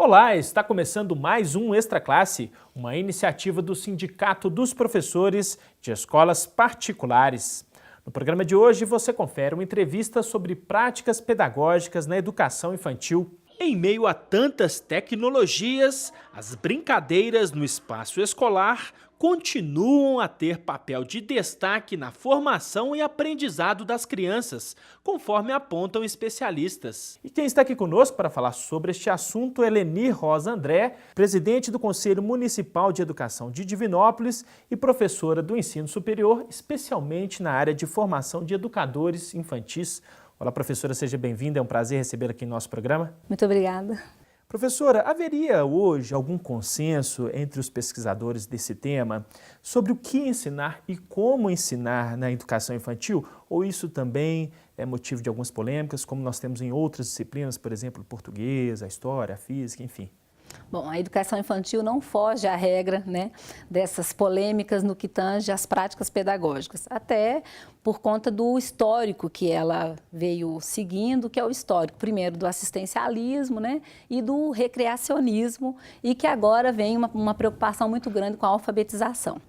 Olá, está começando mais um Extra Classe, uma iniciativa do Sindicato dos Professores de Escolas Particulares. No programa de hoje você confere uma entrevista sobre práticas pedagógicas na educação infantil. Em meio a tantas tecnologias, as brincadeiras no espaço escolar continuam a ter papel de destaque na formação e aprendizado das crianças, conforme apontam especialistas. E quem está aqui conosco para falar sobre este assunto é Lenir Rosa André, presidente do Conselho Municipal de Educação de Divinópolis e professora do ensino superior, especialmente na área de formação de educadores infantis. Olá, professora, seja bem-vinda, é um prazer recebê-la aqui no nosso programa. Muito obrigada. Professora, haveria hoje algum consenso entre os pesquisadores desse tema sobre o que ensinar e como ensinar na educação infantil? Ou isso também é motivo de algumas polêmicas, como nós temos em outras disciplinas, por exemplo, português, a história, a física, enfim? Bom, a educação infantil não foge à regra, dessas polêmicas no que tange às práticas pedagógicas, até por conta do histórico que ela veio seguindo, que é o histórico, primeiro, do assistencialismo, e do recreacionismo, e que agora vem uma preocupação muito grande com a alfabetização.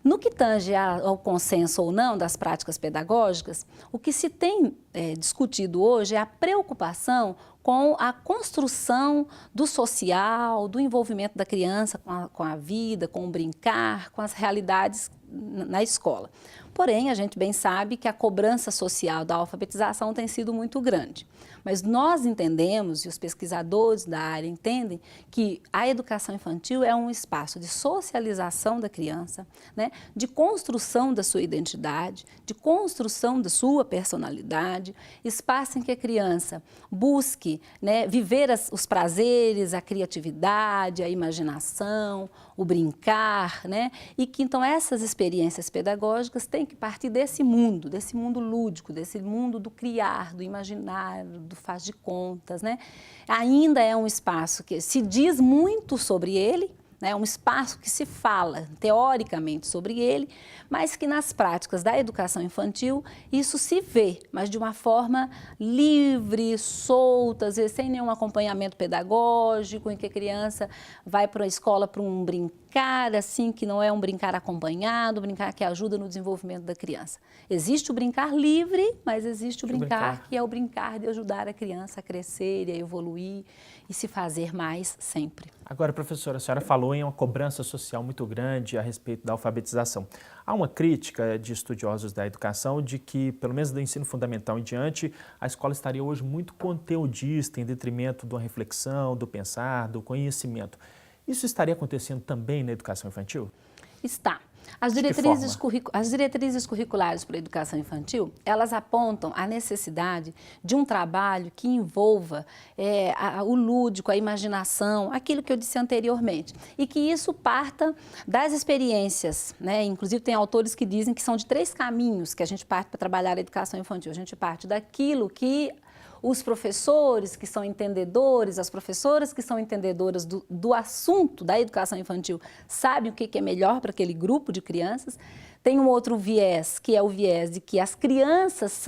No que tange ao consenso ou não das práticas pedagógicas, o que se tem discutido hoje é a preocupação com a construção do social, do envolvimento da criança com a vida, com o brincar, com as realidades na escola. Porém, a gente bem sabe que a cobrança social da alfabetização tem sido muito grande. Mas nós entendemos, e os pesquisadores da área entendem, que a educação infantil é um espaço de socialização da criança, de construção da sua identidade, de construção da sua personalidade, espaço em que a criança busque viver os prazeres, a criatividade, a imaginação, o brincar, e que então essas experiências pedagógicas têm que partir desse mundo lúdico, desse mundo do criar, do imaginar, do faz de contas, Ainda é um espaço que se diz muito sobre ele, um espaço que se fala teoricamente sobre ele, mas que nas práticas da educação infantil isso se vê, mas de uma forma livre, solta, às vezes sem nenhum acompanhamento pedagógico, em que a criança vai para a escola para um brincar, assim, que não é um brincar acompanhado, brincar que ajuda no desenvolvimento da criança. Existe o brincar livre, mas existe o brincar que é o brincar de ajudar a criança a crescer e a evoluir e se fazer mais sempre. Agora, professora, a senhora falou em uma cobrança social muito grande a respeito da alfabetização. Há uma crítica de estudiosos da educação de que, pelo menos do ensino fundamental em diante, a escola estaria hoje muito conteudista em detrimento da reflexão, do pensar, do conhecimento. Isso estaria acontecendo também na educação infantil? Está. As diretrizes curriculares para a educação infantil, elas apontam a necessidade de um trabalho que envolva o lúdico, a imaginação, aquilo que eu disse anteriormente, e que isso parta das experiências, Inclusive tem autores que dizem que são de 3 caminhos que a gente parte para trabalhar a educação infantil. A gente parte daquilo que os professores que são entendedores, as professoras que são entendedoras do assunto da educação infantil sabem o que é melhor para aquele grupo de crianças. Tem um outro viés, que é o viés de que as crianças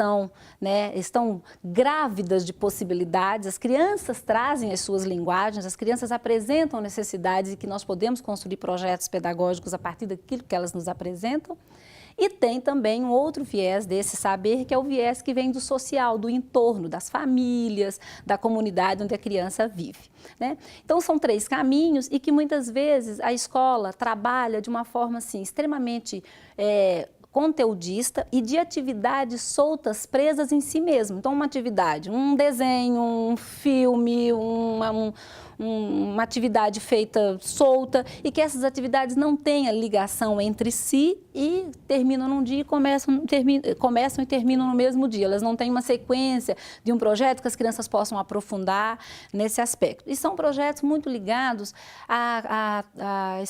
estão grávidas de possibilidades, as crianças trazem as suas linguagens, as crianças apresentam necessidades e que nós podemos construir projetos pedagógicos a partir daquilo que elas nos apresentam. E tem também um outro viés desse saber, que é o viés que vem do social, do entorno, das famílias, da comunidade onde a criança vive. Então, são 3 caminhos e que muitas vezes a escola trabalha de uma forma assim, extremamente conteudista e de atividades soltas, presas em si mesmo. Então, uma atividade, um desenho, um filme, uma atividade feita solta e que essas atividades não tenham ligação entre si e terminam num dia e começam e terminam no mesmo dia. Elas não têm uma sequência de um projeto que as crianças possam aprofundar nesse aspecto. E são projetos muito ligados a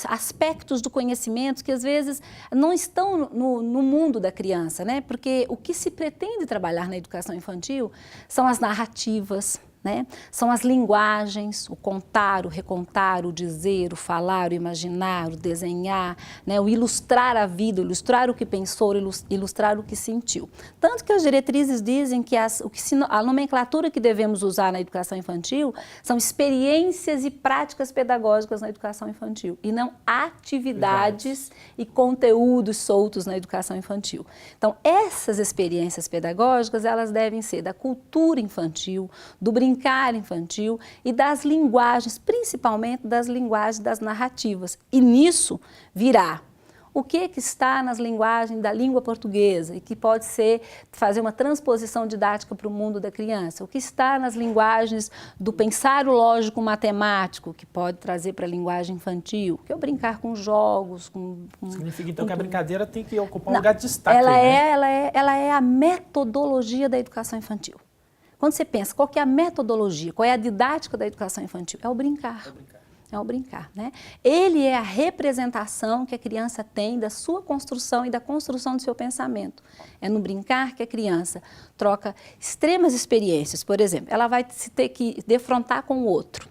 aspectos do conhecimento que às vezes não estão no mundo da criança, Porque o que se pretende trabalhar na educação infantil são as narrativas, né? São as linguagens, o contar, o recontar, o dizer, o falar, o imaginar, o desenhar, né? O ilustrar a vida, ilustrar o que pensou, ilustrar o que sentiu. Tanto que as diretrizes dizem que a nomenclatura que devemos usar na educação infantil são experiências e práticas pedagógicas na educação infantil, e não atividades e conteúdos soltos na educação infantil. Então, essas experiências pedagógicas, elas devem ser da cultura infantil, do brincar infantil e das linguagens, principalmente das linguagens das narrativas. E nisso virá o que está nas linguagens da língua portuguesa e que pode fazer uma transposição didática para o mundo da criança. O que está nas linguagens do pensar o lógico matemático, que pode trazer para a linguagem infantil, que é o brincar com jogos. Significa então que a brincadeira tem que ocupar um lugar de destaque. Ela é a metodologia da educação infantil. Quando você pensa qual que é a metodologia, qual é a didática da educação infantil, é o brincar. É o brincar, né? Ele é a representação que a criança tem da sua construção e da construção do seu pensamento. É no brincar que a criança troca extremas experiências. Por exemplo, ela vai ter que defrontar com o outro.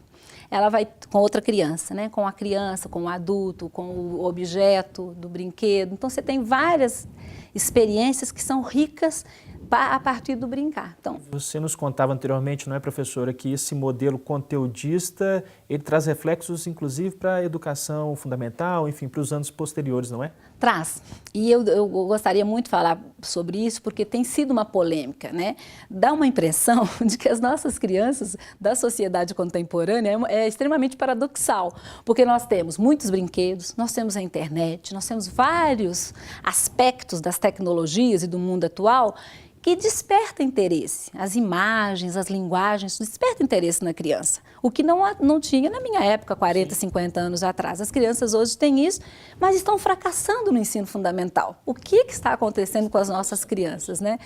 Ela vai com outra criança, né? Com a criança, com o adulto, com o objeto do brinquedo. Então, você tem várias experiências que são ricas a partir do brincar. Então, você nos contava anteriormente, não é, professora, que esse modelo conteudista, ele traz reflexos, inclusive, para a educação fundamental, enfim, para os anos posteriores, não é? Traz. E eu gostaria muito de falar sobre isso, porque tem sido uma polêmica, né? Dá uma impressão de que as nossas crianças da sociedade contemporânea é extremamente paradoxal, porque nós temos muitos brinquedos, nós temos a internet, nós temos vários aspectos das tecnologias e do mundo atual que desperta interesse. As imagens, as linguagens, desperta interesse na criança. O que não tinha na minha época, 40, 50 anos atrás. As crianças hoje têm isso, mas estão fracassando no ensino fundamental. O que está acontecendo com as nossas crianças, né?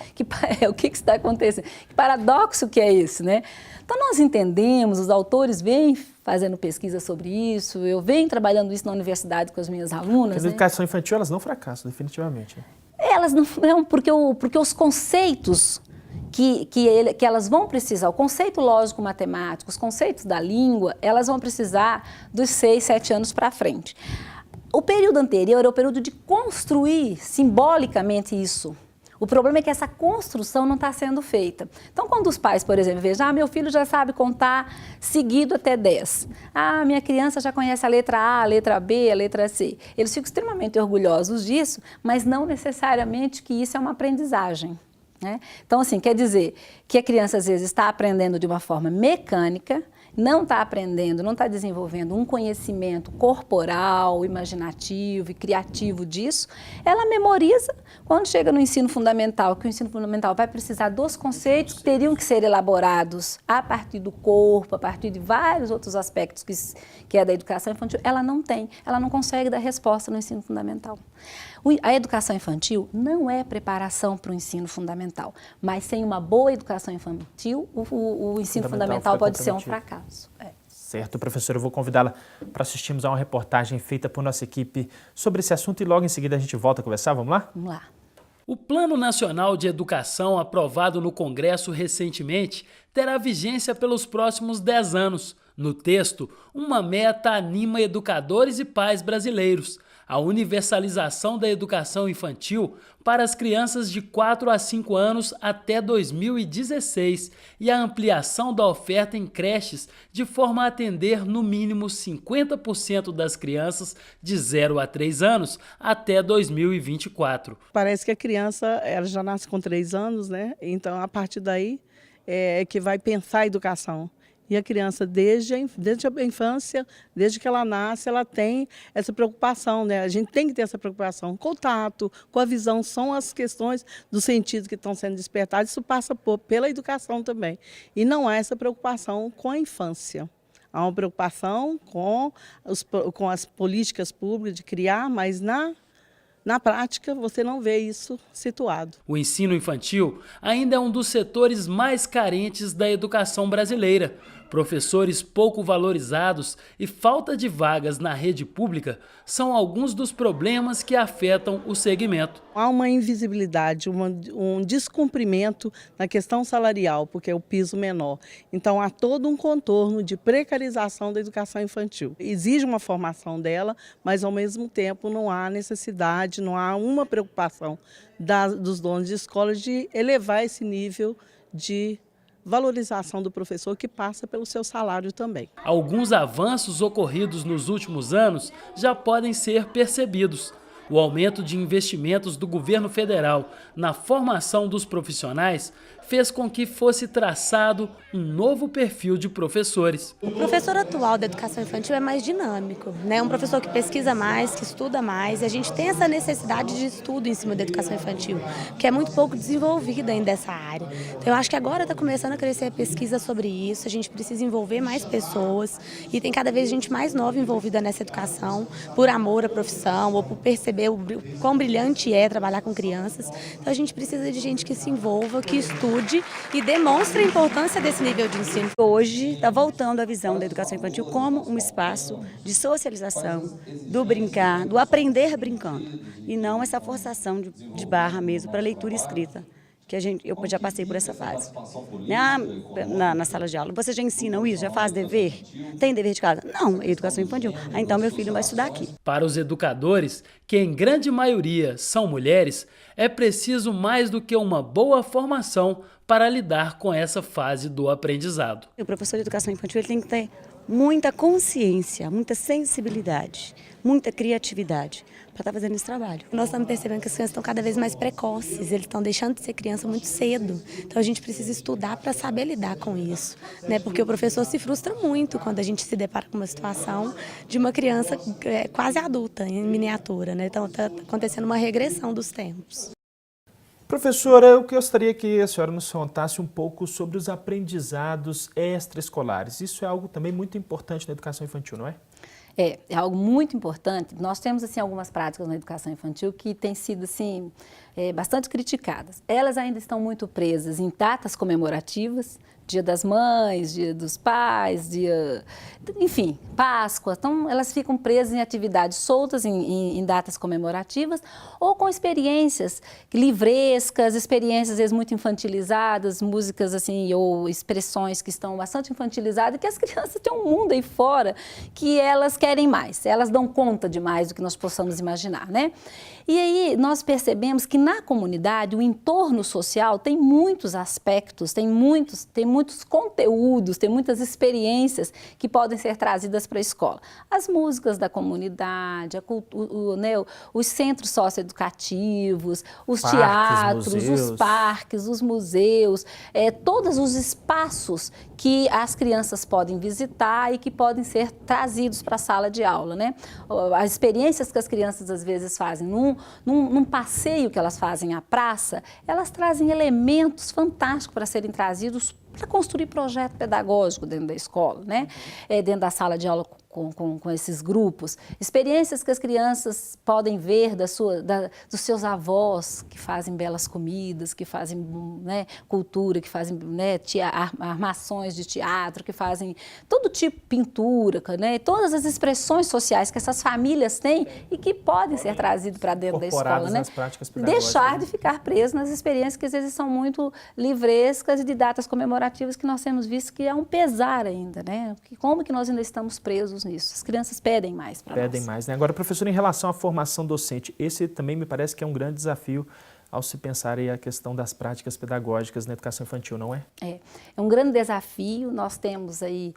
O que está acontecendo? Que paradoxo que é isso, né? Então, nós entendemos, os autores vêm fazendo pesquisa sobre isso, eu venho trabalhando isso na universidade com as minhas alunas. Na educação infantil, elas não fracassam, definitivamente. Elas não, porque os conceitos que elas vão precisar, o conceito lógico-matemático, os conceitos da língua, elas vão precisar dos 6, 7 anos para frente. O período anterior é o período de construir simbolicamente isso. O problema é que essa construção não está sendo feita. Então, quando os pais, por exemplo, vejam, meu filho já sabe contar seguido até 10. Minha criança já conhece a letra A, a letra B, a letra C. Eles ficam extremamente orgulhosos disso, mas não necessariamente que isso é uma aprendizagem, né? Então, assim, quer dizer que a criança, às vezes, está aprendendo de uma forma mecânica, não está aprendendo, não está desenvolvendo um conhecimento corporal, imaginativo e criativo disso, ela memoriza quando chega no ensino fundamental, que o ensino fundamental vai precisar dos conceitos que teriam que ser elaborados a partir do corpo, a partir de vários outros aspectos que é da educação infantil, ela não tem, ela não consegue dar resposta no ensino fundamental. A educação infantil não é preparação para o ensino fundamental, mas sem uma boa educação infantil, o ensino fundamental pode ser um fracasso. Certo, professora, eu vou convidá-la para assistirmos a uma reportagem feita por nossa equipe sobre esse assunto e logo em seguida a gente volta a conversar, vamos lá? Vamos lá. O Plano Nacional de Educação, aprovado no Congresso recentemente, terá vigência pelos próximos 10 anos. No texto, uma meta anima educadores e pais brasileiros: a universalização da educação infantil para as crianças de 4 a 5 anos até 2016 e a ampliação da oferta em creches de forma a atender no mínimo 50% das crianças de 0 a 3 anos até 2024. Parece que a criança ela já nasce com 3 anos, né? Então, a partir daí é que vai pensar a educação. E a criança, desde a infância, desde que ela nasce, ela tem essa preocupação, né? A gente tem que ter essa preocupação. Contato, com a visão, são as questões dos sentidos que estão sendo despertados. Isso passa pela educação também. E não há essa preocupação com a infância. Há uma preocupação com as políticas públicas de criar, mas Na prática, você não vê isso situado. O ensino infantil ainda é um dos setores mais carentes da educação brasileira. Professores pouco valorizados e falta de vagas na rede pública são alguns dos problemas que afetam o segmento. Há uma invisibilidade, um descumprimento na questão salarial, porque é o piso menor. Então, há todo um contorno de precarização da educação infantil. Exige uma formação dela, mas, ao mesmo tempo, não há necessidade, não há uma preocupação dos donos de escola de elevar esse nível de valorização do professor, que passa pelo seu salário também. Alguns avanços ocorridos nos últimos anos já podem ser percebidos. O aumento de investimentos do governo federal na formação dos profissionais fez com que fosse traçado um novo perfil de professores. O professor atual da educação infantil é mais dinâmico, né? Um professor que pesquisa mais, que estuda mais, e a gente tem essa necessidade de estudo em cima da educação infantil, que é muito pouco desenvolvida ainda essa área. Então eu acho que agora está começando a crescer a pesquisa sobre isso, a gente precisa envolver mais pessoas e tem cada vez gente mais nova envolvida nessa educação, por amor à profissão ou por perceber o quão brilhante é trabalhar com crianças. Então a gente precisa de gente que se envolva, que estude e demonstre a importância desse nível de ensino. Hoje está voltando a visão da educação infantil como um espaço de socialização, do brincar, do aprender brincando, e não essa forçação de barra mesmo para leitura e escrita. Eu já passei por essa fase. Na sala de aula, você já ensina isso? Já faz dever? Tem dever de casa? Não, é educação infantil. Então meu filho vai estudar aqui. Para os educadores, que em grande maioria são mulheres, é preciso mais do que uma boa formação para lidar com essa fase do aprendizado. O professor de educação infantil ele tem que ter muita consciência, muita sensibilidade, muita criatividade para estar fazendo esse trabalho. Nós estamos percebendo que as crianças estão cada vez mais precoces, eles estão deixando de ser criança muito cedo. Então a gente precisa estudar para saber lidar com isso, né? Porque o professor se frustra muito quando a gente se depara com uma situação de uma criança quase adulta, em miniatura, né? Então está acontecendo uma regressão dos tempos. Professora, eu gostaria que a senhora nos contasse um pouco sobre os aprendizados extraescolares. Isso é algo também muito importante na educação infantil, não é? É algo muito importante. Nós temos assim algumas práticas na educação infantil que têm sido assim bastante criticadas. Elas ainda estão muito presas em datas comemorativas, Dia das Mães, Dia dos Pais, enfim, Páscoa. Então, elas ficam presas em atividades soltas, em datas comemorativas, ou com experiências livrescas, experiências às vezes muito infantilizadas, músicas assim, ou expressões que estão bastante infantilizadas, que as crianças têm um mundo aí fora que elas querem mais, elas dão conta de mais do que nós possamos imaginar, né? E aí nós percebemos que na comunidade o entorno social tem muitos aspectos, tem muitos conteúdos, tem muitas experiências que podem ser trazidas para a escola. As músicas da comunidade, os centros socioeducativos, os teatros, os parques, os museus, todos os espaços que as crianças podem visitar e que podem ser trazidos para a sala de aula, né? As experiências que as crianças às vezes fazem num passeio que elas fazem à praça, elas trazem elementos fantásticos para serem trazidos para construir projeto pedagógico dentro da escola, né? Dentro da sala de aula com esses grupos. Experiências que as crianças podem ver dos seus avós, que fazem belas comidas, que fazem cultura, que fazem armações de teatro, que fazem todo tipo de pintura, né? Todas as expressões sociais que essas famílias têm e que podem ser trazidas para dentro da escola, né? Nas práticas pedagógicas. Deixar de ficar preso nas experiências que às vezes são muito livrescas e de datas comemorativas que nós temos visto que é um pesar ainda, né? Como que nós ainda estamos presos nisso? As crianças pedem mais para nós. Pedem mais, né? Agora, professor, em relação à formação docente, esse também me parece que é um grande desafio ao se pensar aí a questão das práticas pedagógicas na educação infantil, não é? É um grande desafio. Nós temos aí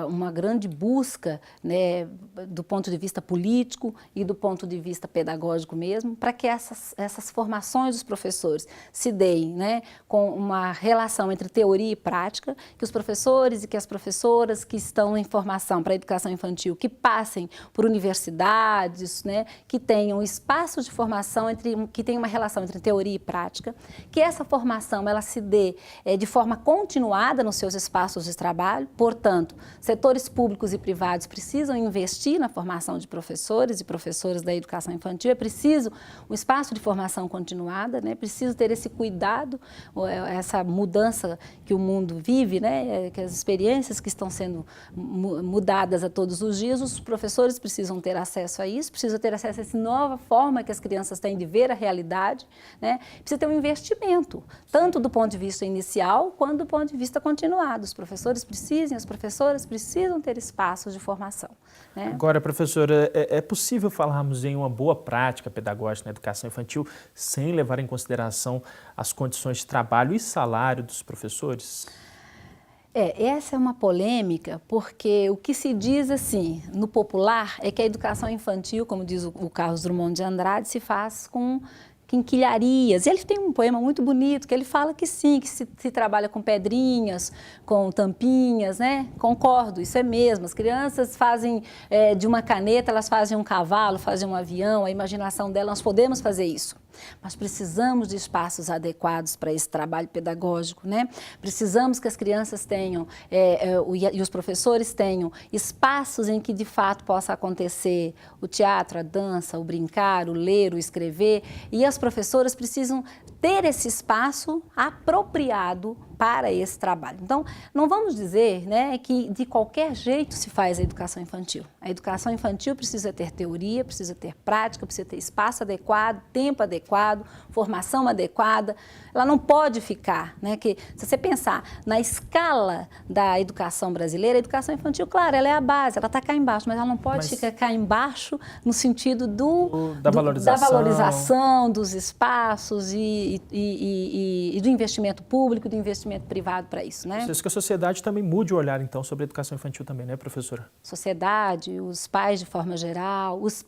uma grande busca, né, do ponto de vista político e do ponto de vista pedagógico mesmo, para que essas formações dos professores se deem, né, com uma relação entre teoria e prática, que os professores e que as professoras que estão em formação para a educação infantil, que passem por universidades, né, que tenham espaços de formação, que tenham uma relação entre teoria e prática, que essa formação ela se dê de forma continuada nos seus espaços de trabalho. Portanto, setores públicos e privados precisam investir na formação de professores e professoras da educação infantil. É preciso um espaço de formação continuada, né? Preciso ter esse cuidado, essa mudança que o mundo vive, né? Que as experiências que estão sendo mudadas a todos os dias, os professores precisam ter acesso a isso, precisam ter acesso a essa nova forma que as crianças têm de ver a realidade, né? Precisa ter um investimento, tanto do ponto de vista inicial, quanto do ponto de vista continuado. Os professores precisam, as professoras precisam ter espaços de formação, né? Agora, professora, é possível falarmos em uma boa prática pedagógica na educação infantil sem levar em consideração as condições de trabalho e salário dos professores? Essa é uma polêmica, porque o que se diz assim, no popular, é que a educação infantil, como diz o Carlos Drummond de Andrade, se faz com quinquilharias. Ele tem um poema muito bonito que ele fala que sim, que se trabalha com pedrinhas, com tampinhas, né? Concordo, isso é mesmo. As crianças fazem de uma caneta, elas fazem um cavalo, fazem um avião, a imaginação delas, nós podemos fazer isso. Mas precisamos de espaços adequados para esse trabalho pedagógico, né? Precisamos que as crianças tenham e os professores tenham espaços em que de fato possa acontecer o teatro, a dança, o brincar, o ler, o escrever, e as professoras precisam ter esse espaço apropriado para esse trabalho. Então, não vamos dizer, né, que de qualquer jeito se faz a educação infantil. A educação infantil precisa ter teoria, precisa ter prática, precisa ter espaço adequado, tempo adequado, formação adequada. Ela não pode ficar, né, que se você pensar na escala da educação brasileira, a educação infantil, claro, ela é a base, ela está cá embaixo, mas ela não pode ficar cá embaixo no sentido da valorização dos espaços e do investimento público, do investimento privado para isso, né? Isso que a sociedade também mude o olhar, então, sobre a educação infantil também, né, professora? Sociedade, os pais de forma geral, as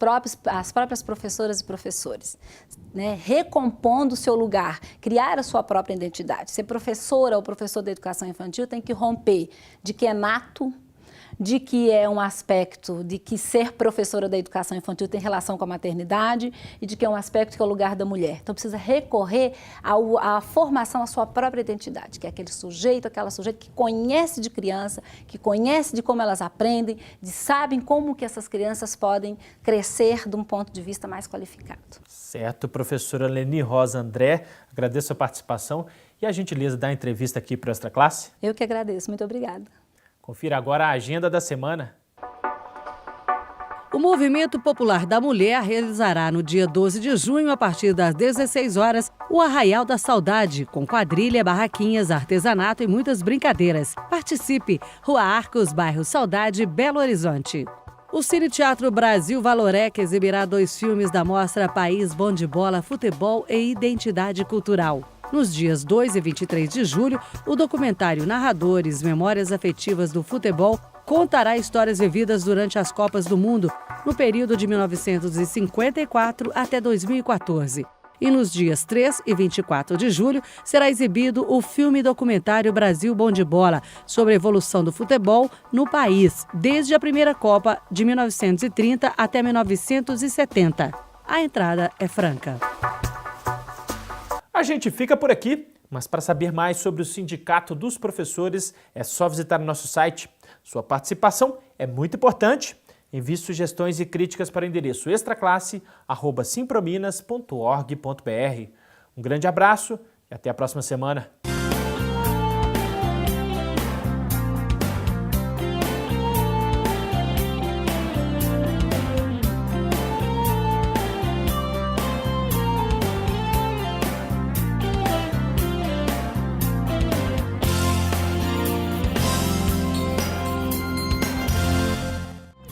próprias professoras e professores, né, recompondo o seu lugar, criar a sua própria identidade. Ser professora ou professor da educação infantil tem que romper de que é nato, de que é um aspecto de que ser professora da educação infantil tem relação com a maternidade e de que é um aspecto que é o lugar da mulher. Então, precisa recorrer à formação, à sua própria identidade, que é aquele sujeito, aquela sujeita que conhece de criança, que conhece de como elas aprendem, sabem como que essas crianças podem crescer de um ponto de vista mais qualificado. Certo, professora Leni Rosa André, agradeço a participação e a gentileza da entrevista aqui para o Extra Classe. Eu que agradeço, muito obrigada. Confira agora a agenda da semana. O Movimento Popular da Mulher realizará no dia 12 de junho, a partir das 16 horas, o Arraial da Saudade, com quadrilha, barraquinhas, artesanato e muitas brincadeiras. Participe! Rua Arcos, bairro Saudade, Belo Horizonte. O Cine Teatro Brasil Valorec exibirá 2 filmes da mostra País Bom de Bola, Futebol e Identidade Cultural. Nos dias 2 e 23 de julho, o documentário Narradores, Memórias Afetivas do Futebol contará histórias vividas durante as Copas do Mundo, no período de 1954 até 2014. E nos dias 3 e 24 de julho, será exibido o filme documentário Brasil Bom de Bola, sobre a evolução do futebol no país, desde a primeira Copa de 1930 até 1970. A entrada é franca. A gente fica por aqui, mas para saber mais sobre o Sindicato dos Professores, é só visitar o nosso site. Sua participação é muito importante. Envie sugestões e críticas para o endereço extraclasse@simprominas.org.br. Um grande abraço e até a próxima semana.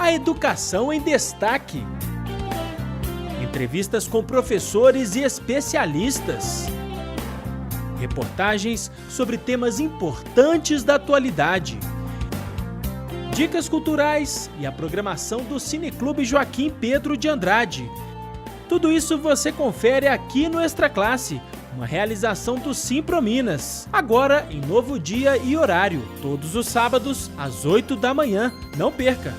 A educação em destaque. Entrevistas com professores e especialistas. Reportagens sobre temas importantes da atualidade. Dicas culturais e a programação do Cineclube Joaquim Pedro de Andrade. Tudo isso você confere aqui no Extra Classe, uma realização do Simprominas. Agora em novo dia e horário, todos os sábados às 8 da manhã. Não perca!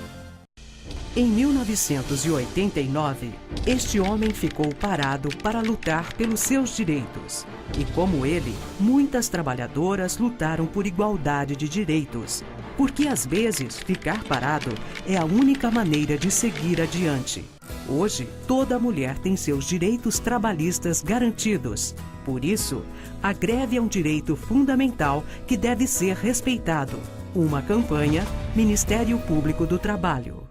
Em 1989, este homem ficou parado para lutar pelos seus direitos. E como ele, muitas trabalhadoras lutaram por igualdade de direitos. Porque às vezes, ficar parado é a única maneira de seguir adiante. Hoje, toda mulher tem seus direitos trabalhistas garantidos. Por isso, a greve é um direito fundamental que deve ser respeitado. Uma campanha, Ministério Público do Trabalho.